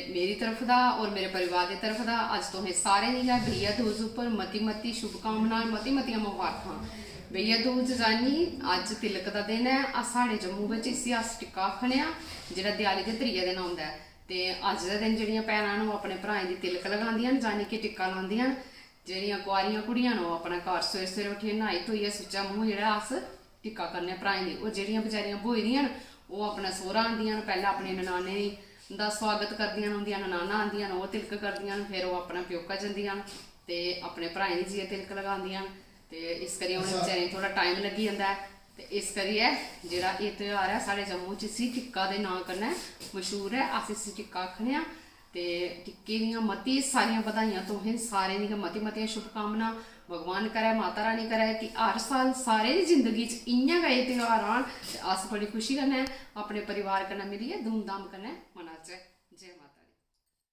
मेरी तरफ दा और मेरे परिवार की तरफ दा अज तुसें सारें दी है भैया दूज उपर मती मती शुभकामनाएं, मती मतियां मुबारखां। भैया दूज जानी अज तिलक का दिन है। अस साढ़े जम्मू में इसी अस टिक्का आखने जो दिवाली के त्रीए दिन आता है। तो अज के दिन जड़ियाँ भैनां अपने भराएं की तिलक लगांदियां जानी कि टिक्का लांदियां। जड़ियाँ कुआरियां कुड़ियां अपना घर सवेरे सवेरे उठिए नहाई धोइए सुच्चा मूँह जो अस टिक्का करने भराएं की। और जड़ियाँ बेचारियां ब्होई दियां वो अपना सोहरा आंदियां पहले अपनी ननाने का स्वागत करदियां उन्दियां ननाना आंदियां वो तिलक करदियां फिर वो अपना प्योका जंदियां ते अपने भराएं दी जाइए तिलक लगांदियां। ते इस करियै उन्हें बेचारियां थोड़ा टाइम लगी जाता है। तो इस करियै जेह्ड़ा एह् त्यौहार है साढ़े जम्मू च इसी टिक्का के नाम कन्नै मशहूर है। अस इसी टिक्का आखने ते टिक्के दियां मती सारियां बधाइयां तुसें सारें दी मती मतियां शुभकामनां। भगवान करे माता रानी करे कि हर साल सारे दी जिंदगी च इ'यां गै एह् त्यौहार आन ते अस बड़ी खुशी कन्नै अपने परिवार कन्नै मिलियै धूमधाम कन्नै मनाचै।